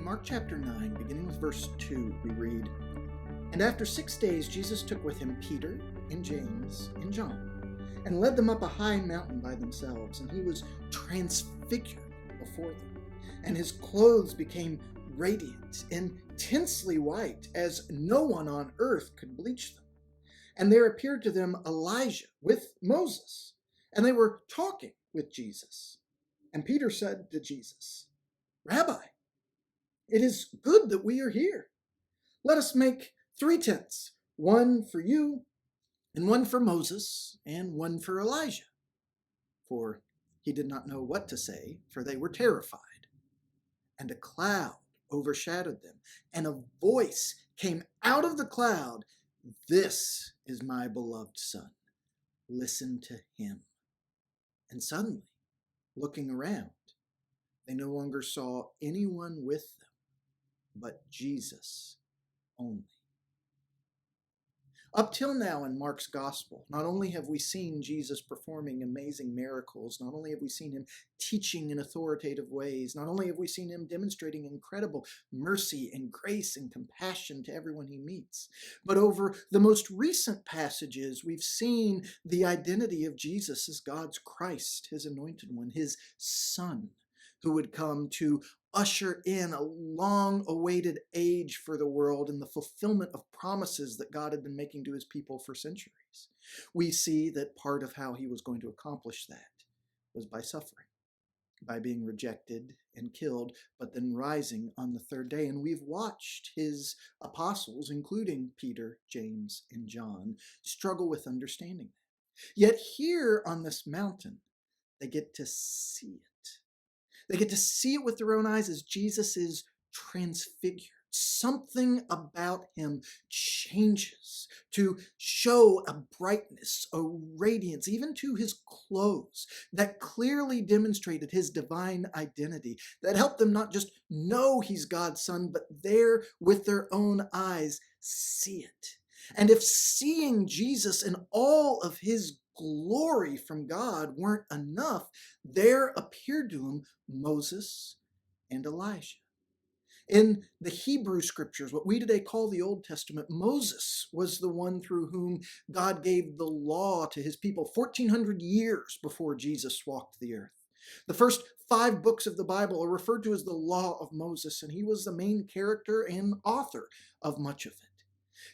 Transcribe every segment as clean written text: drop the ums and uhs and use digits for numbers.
In Mark chapter 9, beginning with verse 2, we read, "And after 6 days Jesus took with him Peter and James and John, and led them up a high mountain by themselves, and he was transfigured before them. And his clothes became radiant, intensely white, as no one on earth could bleach them. And there appeared to them Elijah with Moses, and they were talking with Jesus. And Peter said to Jesus, 'Rabbi, it is good that we are here. Let us make 3 tents, one for you, and one for Moses, and one for Elijah.' For he did not know what to say, for they were terrified. And a cloud overshadowed them, and a voice came out of the cloud, 'This is my beloved Son. Listen to him.' And suddenly, looking around, they no longer saw anyone with them, but Jesus only." Up till now in Mark's gospel, not only have we seen Jesus performing amazing miracles, not only have we seen him teaching in authoritative ways, not only have we seen him demonstrating incredible mercy and grace and compassion to everyone he meets, but over the most recent passages, we've seen the identity of Jesus as God's Christ, his anointed one, his Son, who would come to usher in a long-awaited age for the world and the fulfillment of promises that God had been making to his people for centuries. We see that part of how he was going to accomplish that was by suffering, by being rejected and killed, but then rising on the 3rd day. And we've watched his apostles, including Peter, James, and John, struggle with understanding that. Yet here on this mountain, they get to see it. They get to see it with their own eyes as Jesus is transfigured. Something about him changes to show a brightness, a radiance, even to his clothes that clearly demonstrated his divine identity, that helped them not just know he's God's Son, but there with their own eyes see it. And if seeing Jesus in all of his glory from God weren't enough, there appeared to him Moses and Elijah. In the Hebrew scriptures, what we today call the Old Testament, Moses was the one through whom God gave the law to his people 1,400 years before Jesus walked the earth. The first 5 books of the Bible are referred to as the Law of Moses, and he was the main character and author of much of it.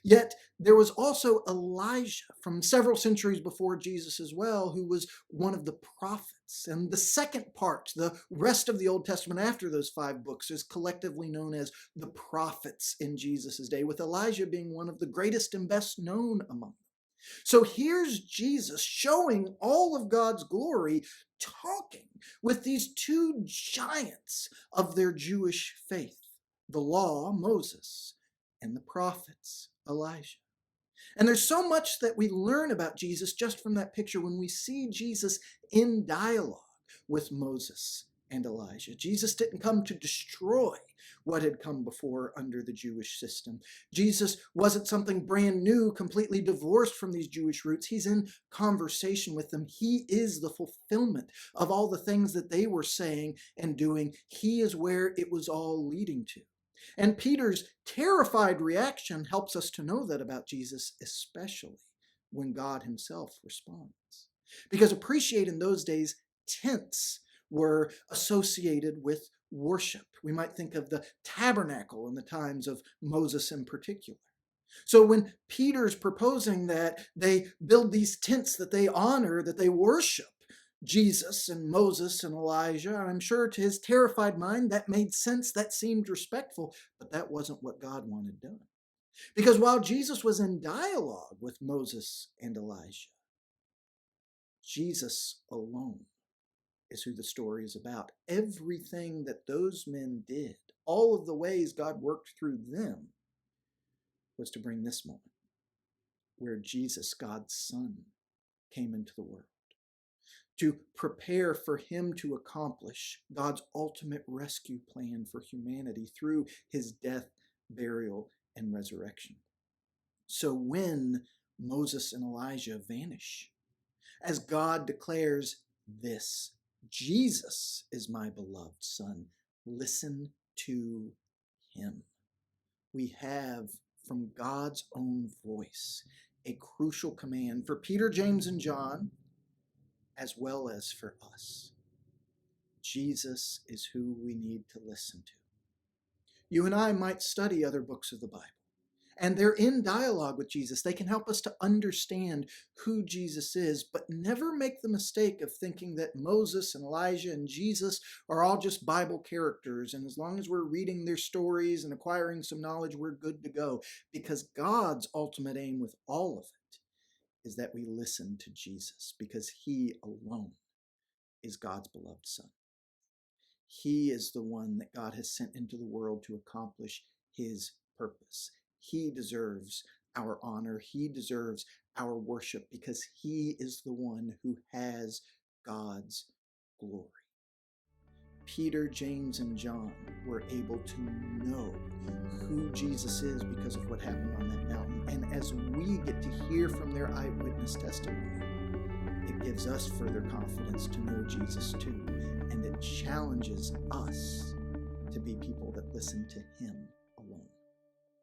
Yet there was also Elijah from several centuries before Jesus as well, who was one of the prophets. And the second part, the rest of the Old Testament after those 5 books, is collectively known as the prophets in Jesus' day, with Elijah being one of the greatest and best known among them. So here's Jesus showing all of God's glory, talking with these 2 giants of their Jewish faith, the law, Moses, and the prophets, Elijah. And there's so much that we learn about Jesus just from that picture when we see Jesus in dialogue with Moses and Elijah. Jesus didn't come to destroy what had come before under the Jewish system. Jesus wasn't something brand new, completely divorced from these Jewish roots. He's in conversation with them. He is the fulfillment of all the things that they were saying and doing. He is where it was all leading to. And Peter's terrified reaction helps us to know that about Jesus, especially when God himself responds. Because appreciate in those days, tents were associated with worship. We might think of the tabernacle in the times of Moses in particular. So when Peter's proposing that they build these tents that they honor, that they worship Jesus and Moses and Elijah, I'm sure to his terrified mind that made sense, that seemed respectful, but that wasn't what God wanted done. Because while Jesus was in dialogue with Moses and Elijah, Jesus alone is who the story is about. Everything that those men did, all of the ways God worked through them, was to bring this moment where Jesus, God's Son, came into the world, to prepare for him to accomplish God's ultimate rescue plan for humanity through his death, burial, and resurrection. So when Moses and Elijah vanish, as God declares, "This, Jesus is my beloved Son, listen to him. We have, from God's own voice, a crucial command for Peter, James, and John, as well as for us. Jesus is who we need to listen to. You and I might study other books of the Bible, and they're in dialogue with Jesus. They can help us to understand who Jesus is, but never make the mistake of thinking that Moses and Elijah and Jesus are all just Bible characters, and as long as we're reading their stories and acquiring some knowledge, we're good to go. Because God's ultimate aim with all of it is that we listen to Jesus, because he alone is God's beloved Son. He is the one that God has sent into the world to accomplish his purpose. He deserves our honor. He deserves our worship, because he is the one who has God's glory. Peter, James, and John were able to know who Jesus is because of what happened on that mountain. And as we get to hear from their eyewitness testimony, it gives us further confidence to know Jesus too. And it challenges us to be people that listen to him alone.